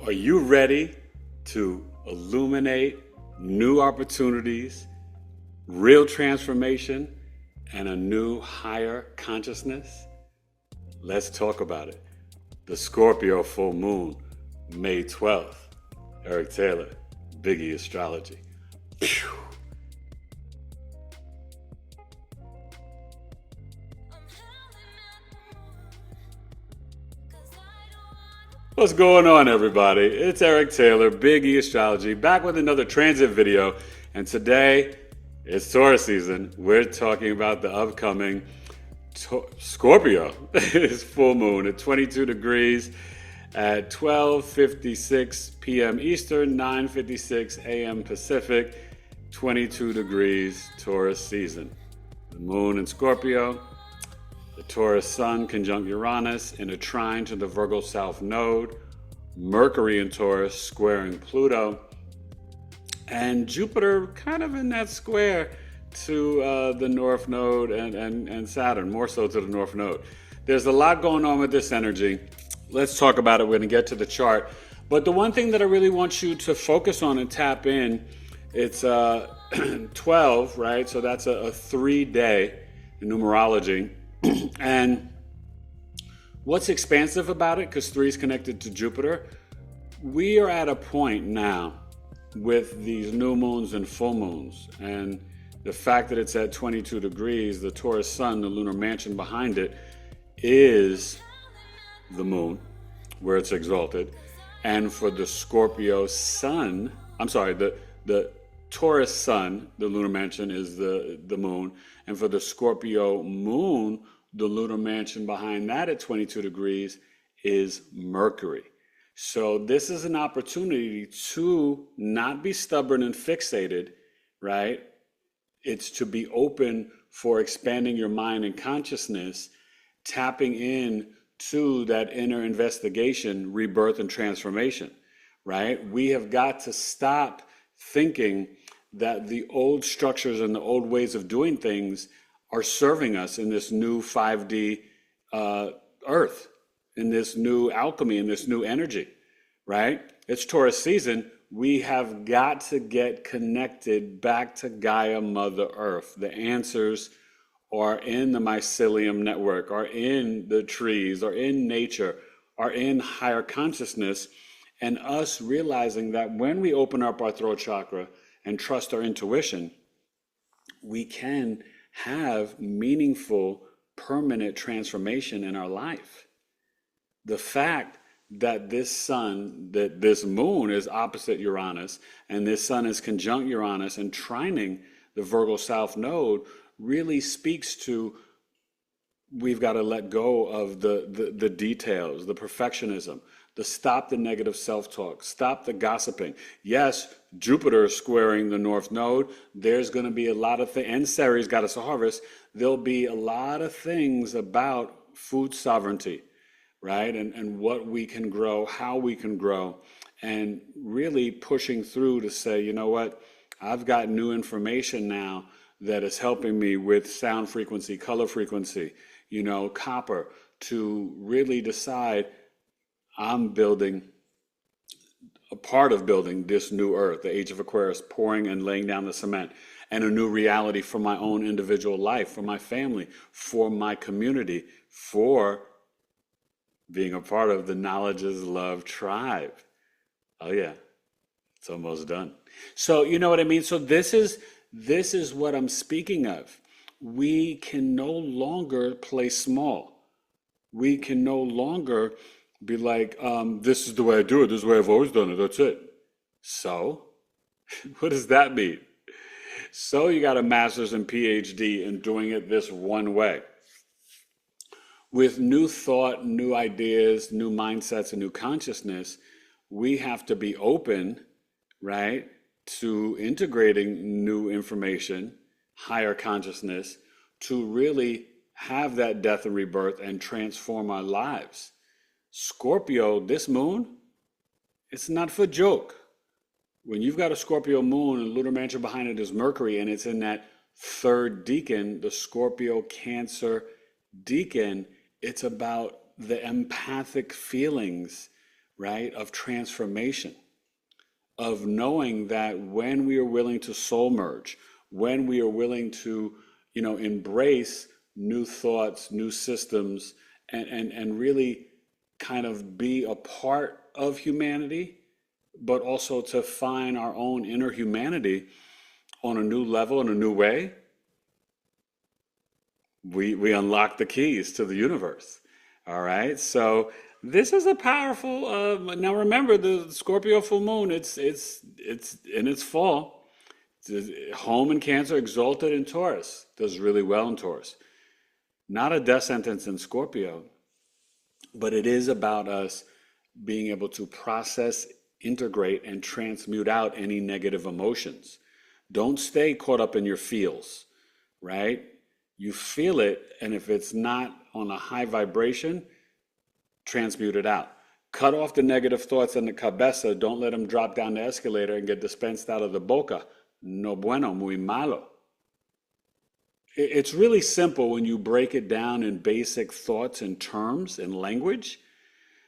Are you ready to illuminate new opportunities, real transformation, and a new higher consciousness? Let's talk about it. The Scorpio Full Moon, May 12th. Eric Taylor, BigEAstro. Phew. What's going on, everybody? It's Eric Taylor, BigEAstro, back with another transit video. And today, it's Taurus season. We're talking about the upcoming Scorpio. It's full moon at 22 degrees at 12:56 p.m. Eastern, 9:56 a.m. Pacific, 22 degrees Taurus season. The moon in Scorpio. The Taurus Sun conjunct Uranus in a trine to the Virgo South Node, Mercury in Taurus squaring Pluto, and Jupiter kind of in that square to the North Node and Saturn, more so to the North Node. There's a lot going on with this energy. Let's talk about it. We're going to get to the chart. But the one thing that I really want you to focus on and tap in, it's 12, right? So that's a 3-day numerology. And what's expansive about it, because 3 is connected to Jupiter, we are at a point now with these new moons and full moons. And the fact that it's at 22 degrees, the Taurus Sun, the lunar mansion behind it, is the moon, where it's exalted. And for the Scorpio Sun, the Taurus Sun, the lunar mansion, is the moon. And for the Scorpio moon, the lunar mansion behind that at 22 degrees is Mercury. So this is an opportunity to not be stubborn and fixated, right? It's to be open for expanding your mind and consciousness, tapping in to that inner investigation, rebirth, and transformation, right? We have got to stop thinking that the old structures and the old ways of doing things are serving us in this new 5D earth, in this new alchemy, in this new energy, right? It's Taurus season. We have got to get connected back to Gaia, Mother Earth. The answers are in the mycelium network, are in the trees, are in nature, are in higher consciousness, and us realizing that when we open up our throat chakra and trust our intuition, we can have meaningful, permanent transformation in our life. The fact that this sun, that this moon is opposite Uranus, and this sun is conjunct Uranus and trining the Virgo South Node really speaks to we've got to let go of the details, the perfectionism, stop the negative self-talk, stop the gossiping. Yes, Jupiter is squaring the North Node. There's going to be a lot of things, and Ceres got us a harvest. There'll be a lot of things about food sovereignty, right? And what we can grow, how we can grow, and really pushing through to say, you know what, I've got new information now that is helping me with sound frequency, color frequency, copper, to really decide I'm building, a part of building this new earth, the age of Aquarius, pouring and laying down the cement, and a new reality for my own individual life, for my family, for my community, for being a part of the Knowledge is Love tribe. Oh yeah, it's almost done. So you know what I mean? So this is what I'm speaking of. We can no longer play small. We can no longer be like, this is the way I do it. This is the way I've always done it. That's it. So, what does that mean? So you got a master's and PhD in doing it this one way. With new thought, new ideas, new mindsets, and new consciousness, we have to be open, right, to integrating new information, higher consciousness, to really have that death and rebirth and transform our lives. Scorpio, this moon, it's not for joke. When you've got a Scorpio moon and lunar mansion behind it is Mercury, and it's in that third decan, the Scorpio Cancer decan, it's about the empathic feelings right? Of transformation, of knowing that when we are willing to soul merge, when we are willing to, embrace new thoughts, new systems, and really kind of be a part of humanity, but also to find our own inner humanity on a new level, in a new way, we unlock the keys to the universe. All right. So this is a powerful. Now remember the Scorpio full moon. It's in its fall. Home in Cancer, exalted in Taurus. Does really well in Taurus. Not a death sentence in Scorpio, but it is about us being able to process, integrate, and transmute out any negative emotions. Don't stay caught up in your feels, right? You feel it, and if it's not on a high vibration, transmute it out. Cut off the negative thoughts in the cabeza. Don't let them drop down the escalator and get dispensed out of the boca. No bueno, muy malo. It's really simple when you break it down in basic thoughts and terms and language.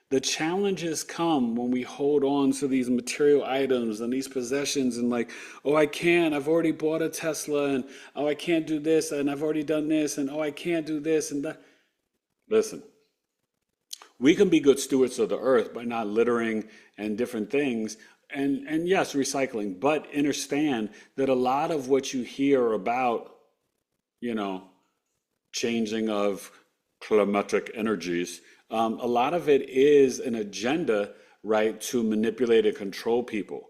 The challenges come when we hold on to these material items and these possessions and like, oh, I've already bought a Tesla, and oh, I can't do this, and I've already done this, and oh, I can't do this and that. Listen, we can be good stewards of the earth by not littering and different things. And yes, recycling, but understand that a lot of what you hear about, changing of climatic energies, a lot of it is an agenda, right, to manipulate and control people.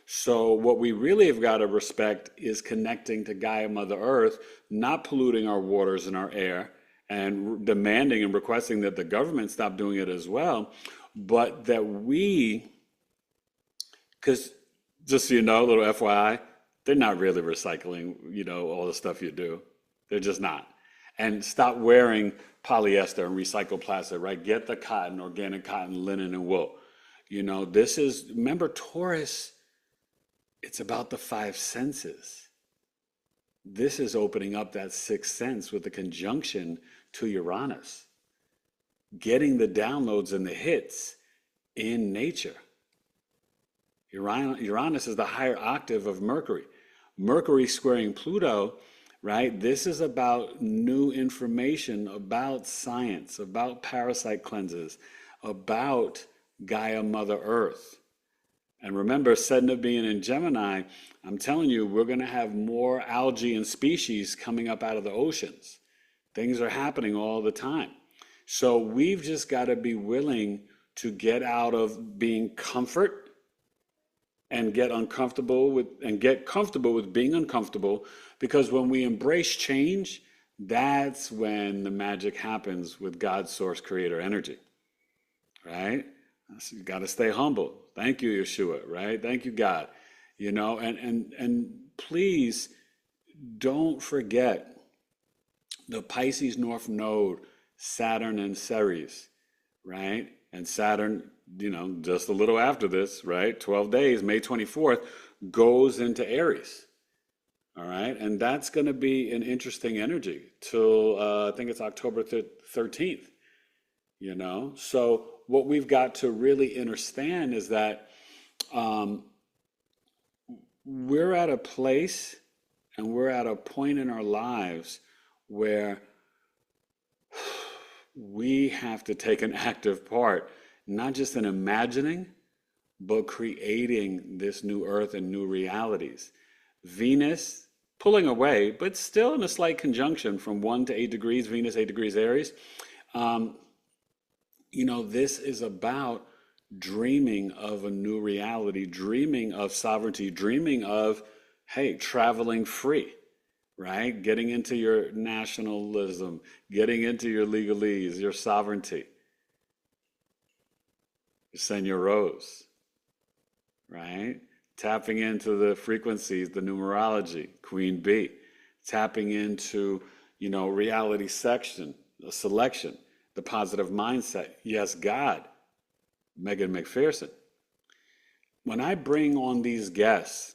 So what we really have got to respect is connecting to Gaia Mother Earth, not polluting our waters and our air, and demanding and requesting that the government stop doing it as well, but that because just so you know, a little FYI, they're not really recycling, all the stuff you do. They're just not. And stop wearing polyester and recycled plastic, right? Get the cotton, organic cotton, linen, and wool. Remember Taurus, it's about the five senses. This is opening up that sixth sense with the conjunction to Uranus, getting the downloads and the hits in nature. Uranus is the higher octave of Mercury. Mercury squaring Pluto, right? This is about new information about science, about parasite cleanses, about Gaia Mother Earth. And remember, Sedna being in Gemini, I'm telling you, we're going to have more algae and species coming up out of the oceans. Things are happening all the time. So we've just got to be willing to get out of being comfort and get comfortable with being uncomfortable, because when we embrace change, that's when the magic happens with God's source creator energy, right? So you got to stay humble. Thank you, Yeshua, right? Thank you, God. And please don't forget the Pisces North Node, Saturn and Ceres, right? And Saturn, just a little after this, right? 12 days, May 24th, goes into Aries. All right. And that's going to be an interesting energy till I think it's October 13th, So what we've got to really understand is that we're at a place and we're at a point in our lives where we have to take an active part, not just in imagining, but creating this new earth and new realities. Venus pulling away, but still in a slight conjunction from 1 to 8 degrees, Venus 8 degrees Aries. This is about dreaming of a new reality, dreaming of sovereignty, dreaming of, hey, traveling free, right? Getting into your nationalism, getting into your legalese, your sovereignty. Senor Rose, right? Tapping into the frequencies, the numerology, Queen Bee, tapping into, reality selection, the positive mindset. Yes, God, Megan McPherson. When I bring on these guests,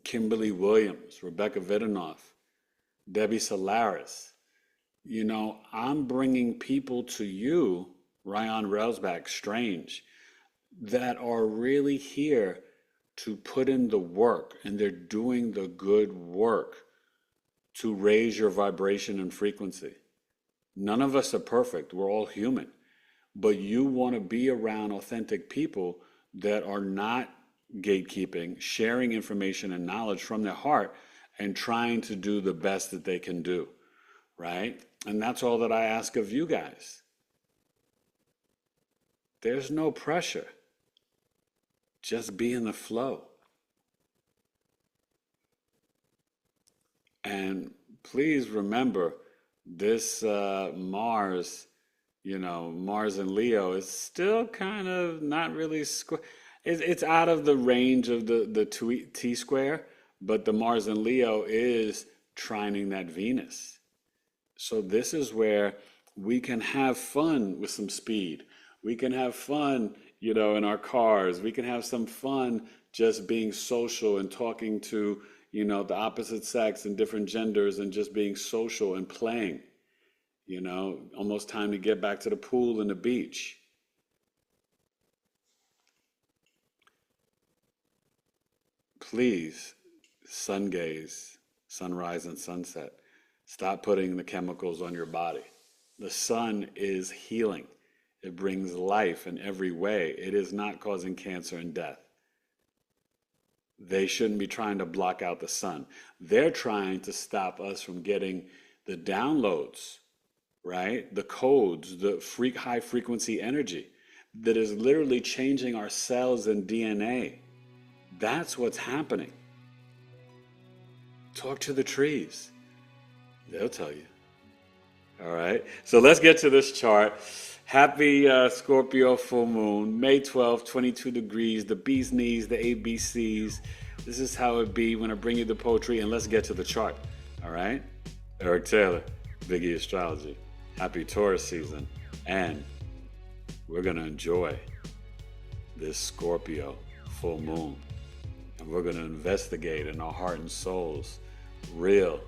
Kimberly Williams, Rebecca Vidanoff, Debbie Solaris, I'm bringing people to you, Ryan Railsback, Strange, that are really here to put in the work, and they're doing the good work to raise your vibration and frequency. None of us are perfect. We're all human. But you want to be around authentic people that are not gatekeeping, sharing information and knowledge from their heart and trying to do the best that they can do, right? And that's all that I ask of you guys. There's no pressure. Just be in the flow. And please remember, this Mars, Mars and Leo is still kind of not really square. It's out of the range of the T-square, but the Mars and Leo is trining that Venus. So this is where we can have fun with some speed. We can have fun, in our cars. We can have some fun just being social and talking to, the opposite sex and different genders and just being social and playing. Almost time to get back to the pool and the beach. Please, sun gaze, sunrise and sunset. Stop putting the chemicals on your body. The sun is healing. It brings life in every way. It is not causing cancer and death. They shouldn't be trying to block out the sun. They're trying to stop us from getting the downloads, right? The codes, the high frequency energy that is literally changing our cells and DNA. That's what's happening. Talk to the trees. They'll tell you. All right. So let's get to this chart. Happy Scorpio full moon, May 12th, 22 degrees, the bee's knees, the ABCs. This is how it be when I bring you the poetry, and let's get to the chart. All right. Eric Taylor, BigEAstro. Happy Taurus season. And we're going to enjoy this Scorpio full moon. And we're going to investigate in our heart and souls real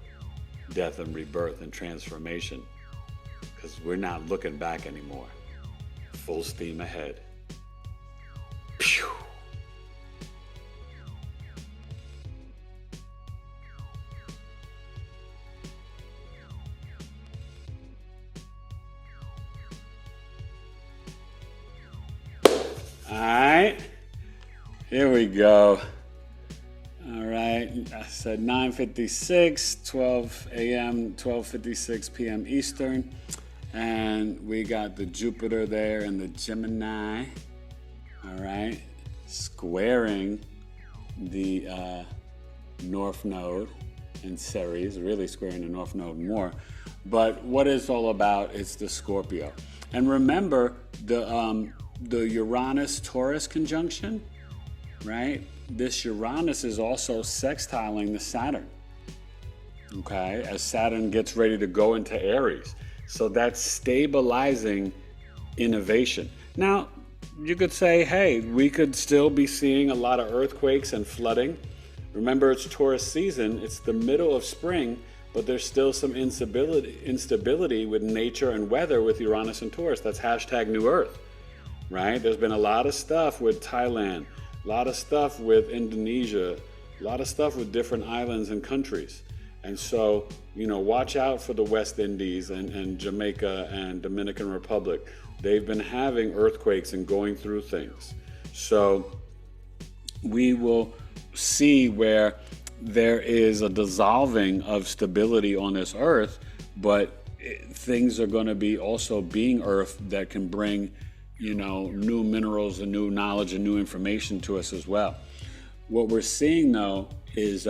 death and rebirth and transformation. Because we're not looking back anymore. Full steam ahead. Pew! All right, here we go. All right, I said 9:56, 12 a.m., 12:56 p.m. Eastern. And we got the Jupiter there and the Gemini, all right, squaring the North Node in Ceres, really squaring the North Node more. But what it's all about is the Scorpio. And remember the Uranus-Taurus conjunction, right? This Uranus is also sextiling the Saturn, okay, as Saturn gets ready to go into Aries. So that's stabilizing innovation. Now, you could say, hey, we could still be seeing a lot of earthquakes and flooding. Remember, it's Taurus season. It's the middle of spring, but there's still some instability with nature and weather with Uranus and Taurus. That's hashtag New Earth, right? There's been a lot of stuff with Thailand, a lot of stuff with Indonesia, a lot of stuff with different islands and countries. And so, watch out for the West Indies and Jamaica and Dominican Republic. They've been having earthquakes and going through things. So we will see where there is a dissolving of stability on this earth, but things are going to be also being earth that can bring, new minerals and new knowledge and new information to us as well. What we're seeing, though, is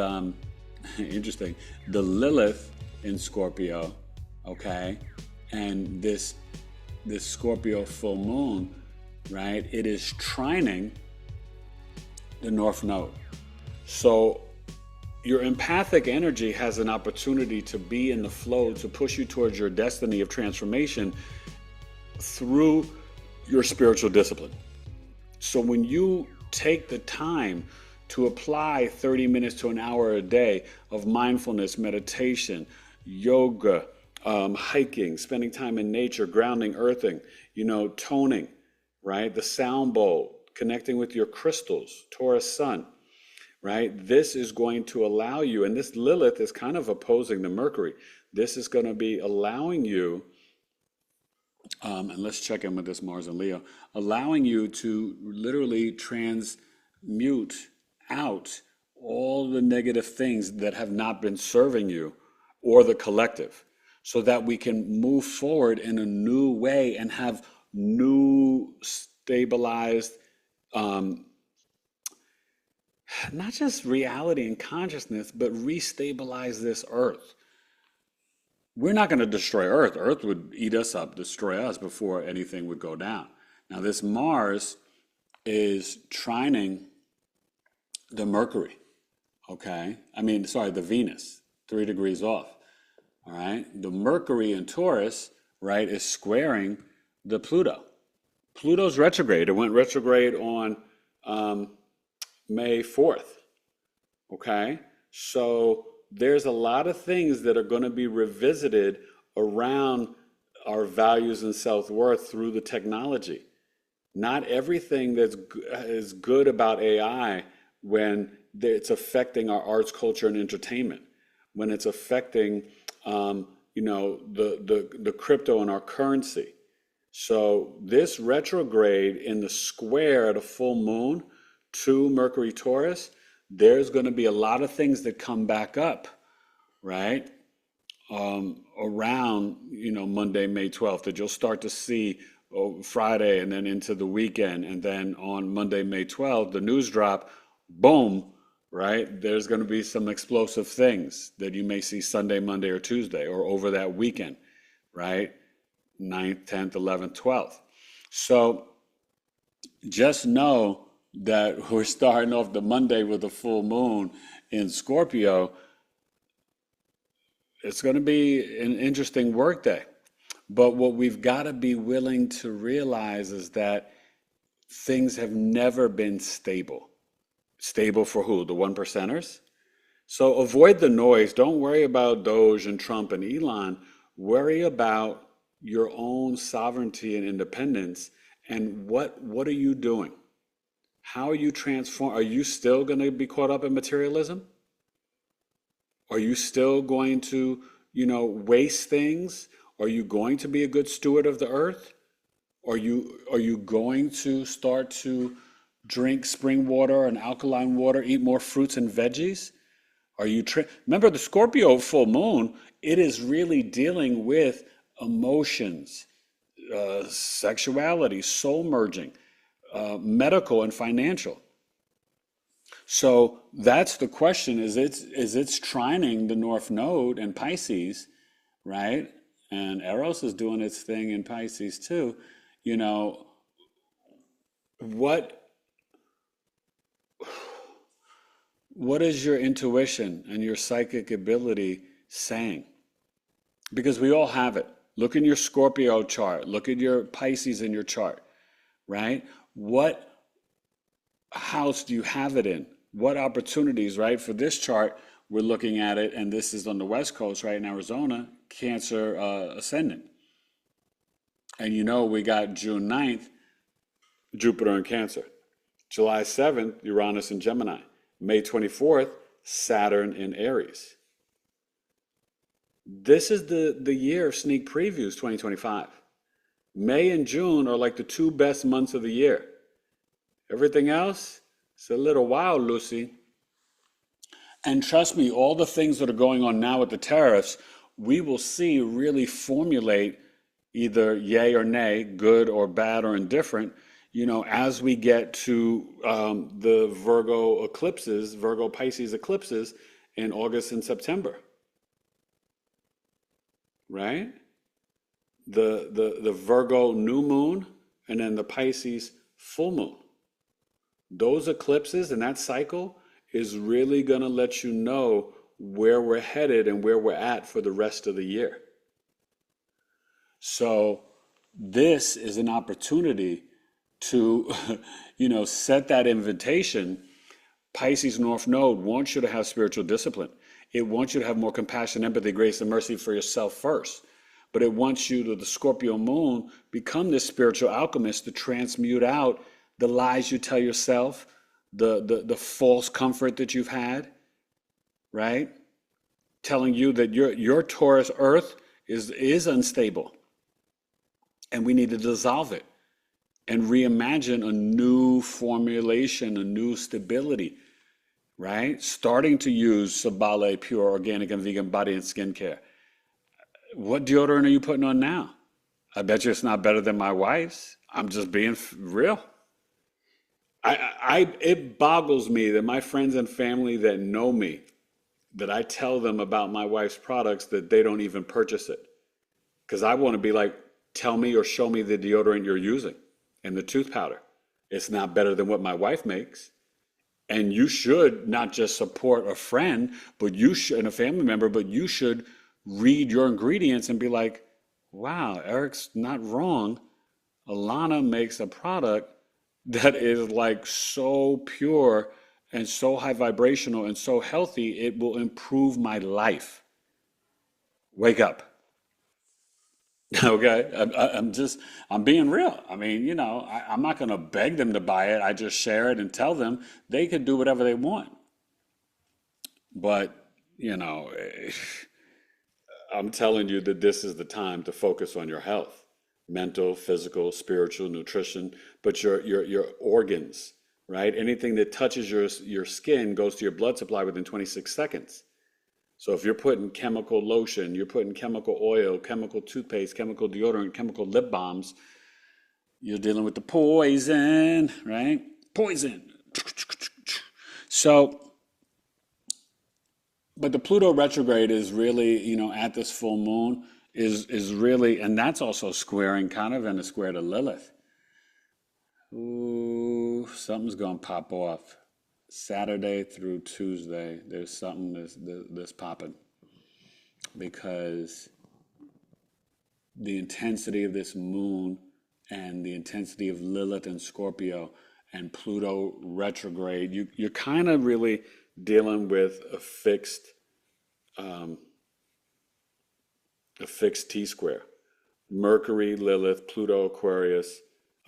interesting. The Lilith in Scorpio, okay, and this Scorpio full moon, right? It is trining the North Node. So your empathic energy has an opportunity to be in the flow, to push you towards your destiny of transformation through your spiritual discipline. So when you take the time to apply 30 minutes to an hour a day of mindfulness, meditation, yoga, hiking, spending time in nature, grounding, earthing, toning, right? The sound bowl, connecting with your crystals, Taurus sun, right? This is going to allow you, and this Lilith is kind of opposing the Mercury. This is going to be allowing you, and let's check in with this Mars and Leo, allowing you to literally transmute out all the negative things that have not been serving you or the collective, so that we can move forward in a new way and have new stabilized, not just reality and consciousness, but restabilize this earth. We're not going to destroy Earth. Earth would eat us up, destroy us before anything would go down. Now, this Mars is trining the Mercury, okay? The Venus, 3 degrees off, all right? The Mercury in Taurus, right, is squaring the Pluto. Pluto's retrograde. It went retrograde on May 4th, okay? So there's a lot of things that are going to be revisited around our values and self-worth through the technology. Not everything that is good about AI when it's affecting our arts, culture, and entertainment, when it's affecting the crypto and our currency. So this retrograde in the square at a full moon to Mercury Taurus, there's going to be a lot of things that come back up, right? Around, Monday, May 12th, that you'll start to see Friday and then into the weekend. And then on Monday, May 12th, the news drop, boom, right? There's going to be some explosive things that you may see Sunday, Monday, or Tuesday, or over that weekend, right? 9th, 10th, 11th, 12th. So just know that we're starting off the Monday with a full moon in Scorpio. It's going to be an interesting work day. But what we've got to be willing to realize is that things have never been stable. Stable for who? The one percenters? So avoid the noise. Don't worry about Doge and Trump and Elon. Worry about your own sovereignty and independence. And what are you doing? How are you transforming? Are you still going to be caught up in materialism? Are you still going to, waste things? Are you going to be a good steward of the earth? Are you going to start to drink spring water and alkaline water, eat more fruits and veggies? Remember the Scorpio full moon, it is really dealing with emotions, sexuality, soul merging, medical and financial. So that's the question, is it's trining the North Node and Pisces, right? And Eros is doing its thing in Pisces too. What is your intuition and your psychic ability saying? Because we all have it. Look in your Scorpio chart. Look at your Pisces in your chart, right? What house do you have it in? What opportunities, right? For this chart, we're looking at it, and this is on the West Coast, right, in Arizona, Cancer ascendant. And we got June 9th, Jupiter in Cancer. July 7th, Uranus in Gemini. May 24th, Saturn in Aries. This is the year of sneak previews, 2025. May and June are like the 2 best months of the year. Everything else, it's a little wild, Lucy. And trust me, all the things that are going on now with the tariffs, we will see really formulate either yay or nay, good or bad or indifferent, as we get to the Virgo Pisces eclipses in August and September, right? The Virgo new moon and then the Pisces full moon. Those eclipses and that cycle is really going to let you know where we're headed and where we're at for the rest of the year. So this is an opportunity to, set that invitation. Pisces North Node wants you to have spiritual discipline. It wants you to have more compassion, empathy, grace, and mercy for yourself first. But it wants you to, the Scorpio moon, become this spiritual alchemist to transmute out the lies you tell yourself, the false comfort that you've had, right? Telling you that your Taurus Earth is unstable and we need to dissolve it and reimagine a new formulation, a new stability, right? Starting to use Sabale pure organic and vegan body and skincare. What deodorant are you putting on now? I bet you it's not better than my wife's. I'm just being real. It boggles me that my friends and family that know me, that I tell them about my wife's products, that they don't even purchase it. Because I want to be like, tell me or show me the deodorant you're using and the tooth powder. It's not better than what my wife makes. And you should not just support a friend, but you should, and a family member, but you should read your ingredients and be like, wow, Eric's not wrong. Alana makes a product that is like so pure and so high vibrational and so healthy, it will improve my life. Wake up. Okay, I'm being real. I mean, I'm not going to beg them to buy it. I just share it and tell them they could do whatever they want. But, I'm telling you that this is the time to focus on your health, mental, physical, spiritual, nutrition, but your organs, right? Anything that touches your skin goes to your blood supply within 26 seconds. So if you're putting chemical lotion, you're putting chemical oil, chemical toothpaste, chemical deodorant, chemical lip balms, you're dealing with the poison, right? Poison. So, but the Pluto retrograde is really, at this full moon is really, and that's also squaring kind of in a square to Lilith. Ooh, something's gonna pop off. Saturday through Tuesday, there's something that's popping because the intensity of this moon and the intensity of Lilith and Scorpio and Pluto retrograde, you're kind of really dealing with a fixed T-square. Mercury, Lilith, Pluto,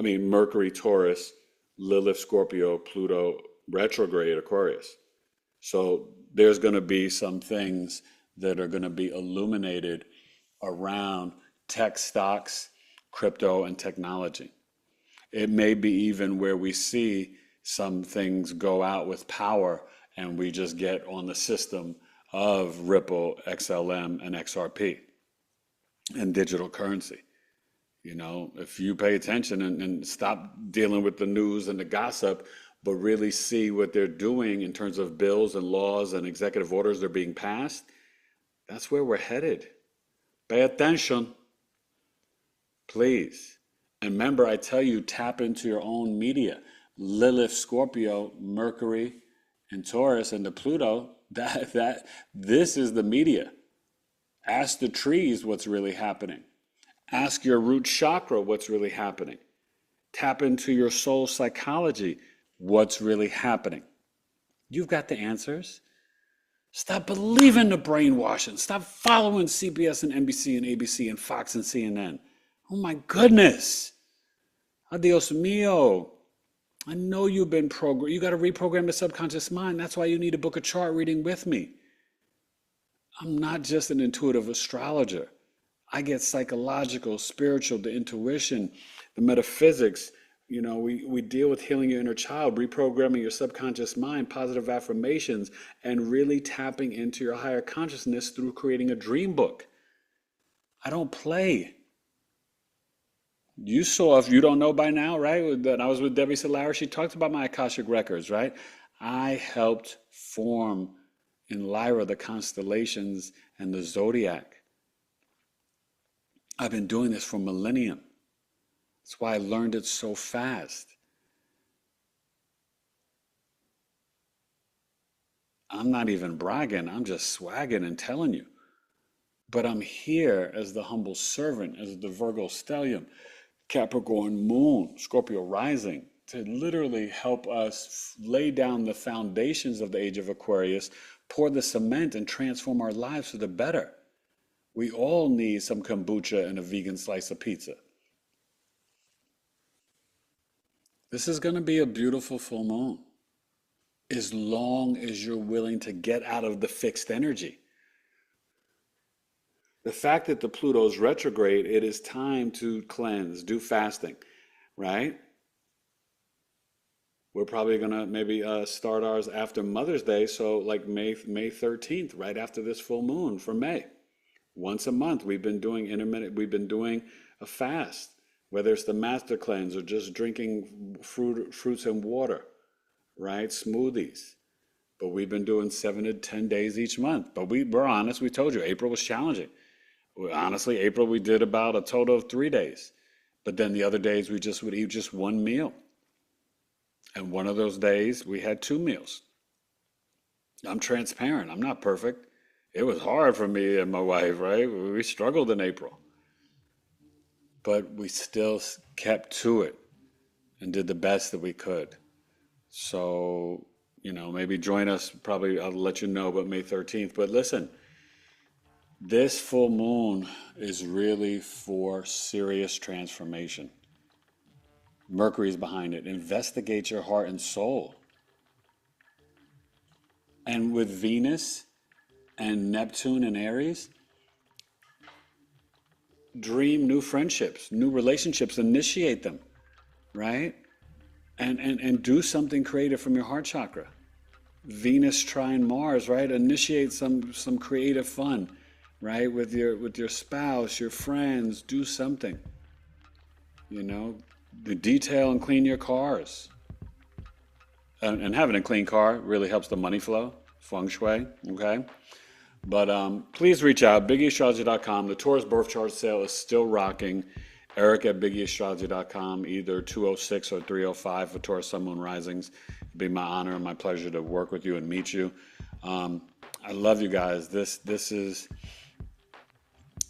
Mercury, Taurus, Lilith, Scorpio, Pluto, retrograde, Aquarius. So there's going to be some things that are going to be illuminated around tech stocks, crypto, and technology. It may be even where we see some things go out with power and we just get on the system of Ripple, XLM, and XRP and digital currency. If you pay attention and stop dealing with the news and the gossip, but really see what they're doing in terms of bills and laws and executive orders that are being passed, that's where we're headed. Pay attention, please. And remember, I tell you, tap into your own media. Lilith, Scorpio, Mercury, and Taurus, and the Pluto, this is the media. Ask the trees what's really happening. Ask your root chakra what's really happening. Tap into your soul psychology. What's really happening? You've got the answers. Stop believing the brainwashing. Stop following CBS and NBC and ABC and Fox and CNN. Oh my goodness. Adios mio. I know you've been programmed. You got to reprogram the subconscious mind. That's why you need to book a chart reading with me. I'm not just an intuitive astrologer. I get psychological, spiritual, the intuition, the metaphysics. We deal with healing your inner child, reprogramming your subconscious mind, positive affirmations, and really tapping into your higher consciousness through creating a dream book. I don't play. You saw, if you don't know by now, right, that I was with Debbie Solara, she talked about my Akashic records, right? I helped form in Lyra the constellations and the zodiac. I've been doing this for millennium. That's why I learned it so fast. I'm not even bragging, I'm just swagging and telling you. But I'm here as the humble servant, as the Virgo stellium, Capricorn moon, Scorpio rising, to literally help us lay down the foundations of the age of Aquarius, pour the cement and transform our lives for the better. We all need some kombucha and a vegan slice of pizza. This is going to be a beautiful full moon as long as you're willing to get out of the fixed energy. The fact that the Pluto's retrograde, it is time to cleanse, do fasting, right? We're probably gonna maybe start ours after Mother's Day, so like May 13th, right after this full moon for May. Once a month, we've been doing intermittent. We've been doing a fast, whether it's the master cleanse or just drinking fruits and water, right? Smoothies. But we've been doing 7 to 10 days each month. But we're honest. We told you April was challenging. Honestly, April we did about a total of 3 days. But then the other days we just would eat just one meal. And one of those days we had 2 meals. I'm transparent. I'm not perfect. It was hard for me and my wife, right? We struggled in April. But we still kept to it and did the best that we could. So, maybe join us. Probably I'll let you know about May 13th. But listen, this full moon is really for serious transformation. Mercury's behind it. Investigate your heart and soul. And with Venus and Neptune and Aries, dream new friendships, new relationships, initiate them, right? And do something creative from your heart chakra. Venus trine Mars, right? Initiate some creative fun, right? With your spouse, your friends, do something. Detail and clean your cars. And having a clean car really helps the money flow, feng shui, okay? But please reach out, BigEAstro.com. The Taurus birth chart sale is still rocking. Eric at BigEAstro.com, either 206 or 305 for Taurus Sun Moon Risings. It'd be my honor and my pleasure to work with you and meet you. I love you guys. This is,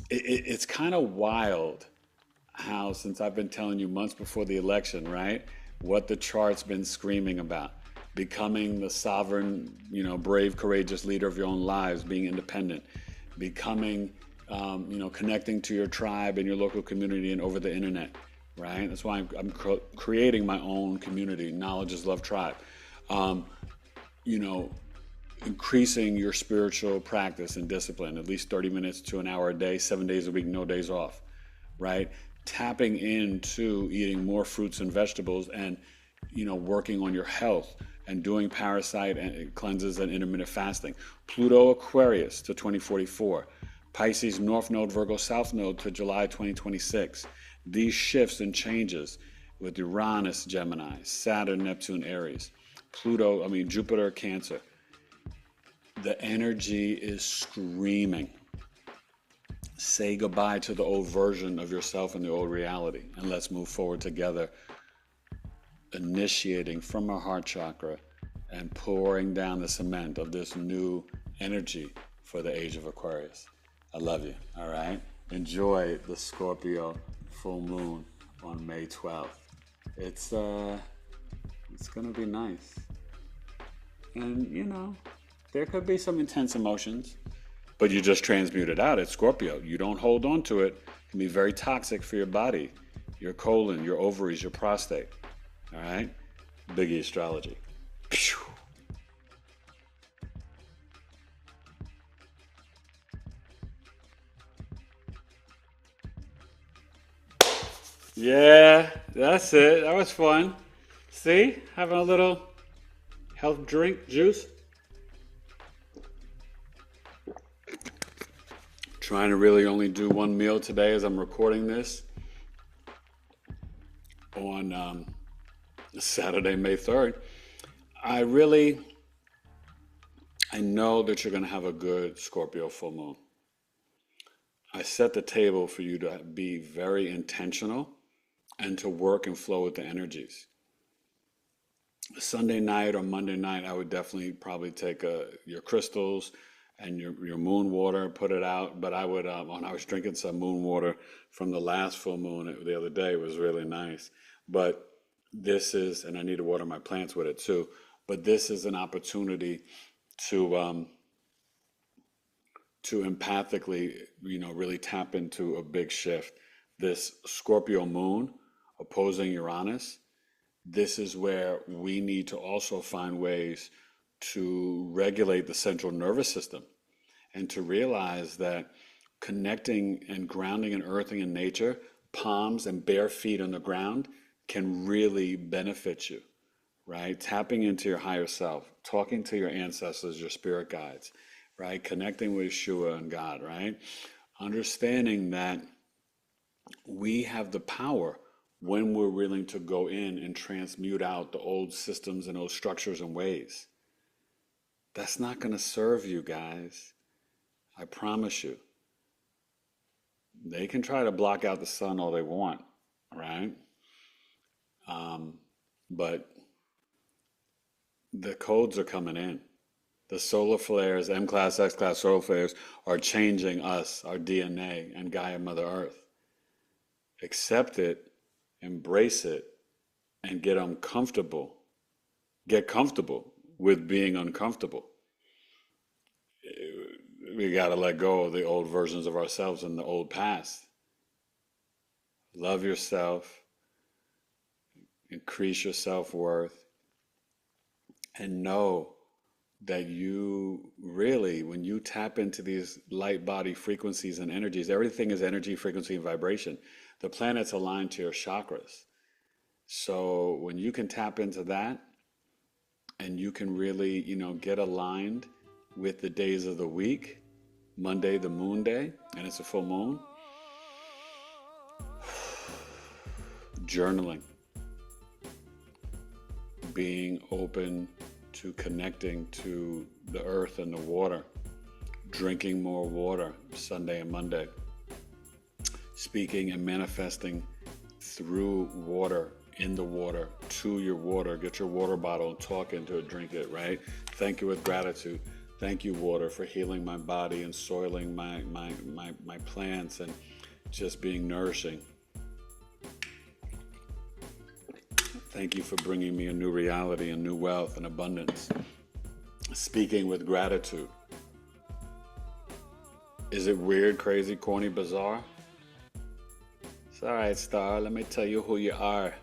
it's kind of wild how, since I've been telling you months before the election, right, what the chart's been screaming about. Becoming the sovereign, brave, courageous leader of your own lives, being independent, becoming, connecting to your tribe and your local community and over the internet, right? That's why I'm creating my own community, Knowledge is Love Tribe. Increasing your spiritual practice and discipline, at least 30 minutes to an hour a day, 7 days a week, no days off, right? Tapping into eating more fruits and vegetables and, working on your health and doing parasite and cleanses and intermittent fasting. Pluto Aquarius to 2044. Pisces North Node, Virgo South Node to July 2026. These shifts and changes with Uranus, Gemini, Saturn, Neptune, Aries, Jupiter, Cancer. The energy is screaming. Say goodbye to the old version of yourself and the old reality, and let's move forward together, initiating from our heart chakra and pouring down the cement of this new energy for the age of Aquarius. I love you, all right? Enjoy the Scorpio full moon on May 12th. It's gonna be nice. And, there could be some intense emotions, but you just transmute it out. It's Scorpio. You don't hold on to it. It can be very toxic for your body, your colon, your ovaries, your prostate. All right? Biggie Astrology. Pew. Yeah, that's it. That was fun. See? Having a little health drink juice. Trying to really only do one meal today as I'm recording this on Saturday, May 3rd. I know that you're going to have a good Scorpio full moon. I set the table for you to be very intentional and to work and flow with the energies. Sunday night or Monday night, I would definitely probably take your crystals and your moon water, put it out. But I would, when I was drinking some moon water from the last full moon the other day, it was really nice. But this is, and I need to water my plants with it too, but this is an opportunity to empathically, really tap into a big shift. This Scorpio moon opposing Uranus, this is where we need to also find ways to regulate the central nervous system and to realize that connecting and grounding and earthing in nature, palms and bare feet on the ground, can really benefit you, right? Tapping into your higher self, talking to your ancestors, your spirit guides, right? Connecting with Yeshua and God, right? Understanding that we have the power when we're willing to go in and transmute out the old systems and old structures and ways. That's not going to serve you guys. I promise you. They can try to block out the sun all they want, right? But the codes are coming in. The solar flares, M-class, X-class solar flares, are changing us, our DNA, and Gaia Mother Earth. Accept it, embrace it, and get uncomfortable. Get comfortable with being uncomfortable. We got to let go of the old versions of ourselves and the old past. Love yourself, increase your self-worth, and know that you really, when you tap into these light body frequencies and energies, everything is energy, frequency, and vibration. The planets align to your chakras. So when you can tap into that and you can really, get aligned with the days of the week, Monday, the moon day, and it's a full moon, journaling, being open to connecting to the earth and the water, drinking more water Sunday and Monday, speaking and manifesting through water, in the water, to your water. Get your water bottle and talk into it, drink it, right? Thank you with gratitude. Thank you, water, for healing my body and soiling my plants and just being nourishing. Thank you for bringing me a new reality and new wealth and abundance. Speaking with gratitude. Is it weird, crazy, corny, bizarre? It's all right, Star. Let me tell you who you are.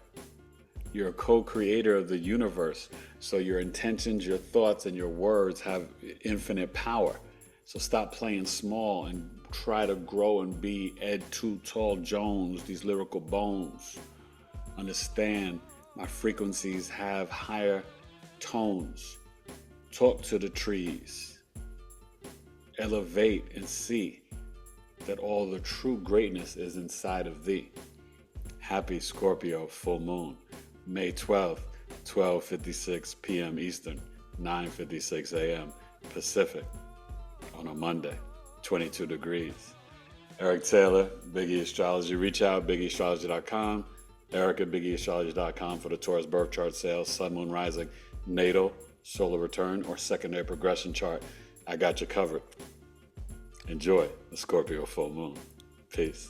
You're a co-creator of the universe. So your intentions, your thoughts, and your words have infinite power. So stop playing small and try to grow and be Ed Too Tall Jones, these lyrical bones. Understand my frequencies have higher tones. Talk to the trees. Elevate and see that all the true greatness is inside of thee. Happy Scorpio Full Moon, May 12th, 12:56 p.m. Eastern, 9:56 a.m. Pacific, on a Monday, 22 degrees. Eric Taylor, BigEAstro. Reach out, BigEAstrology.com. Eric at BigEAstrology.com for the Taurus birth chart sales, sun, moon, rising, natal, solar return, or secondary progression chart. I got you covered. Enjoy the Scorpio full moon. Peace.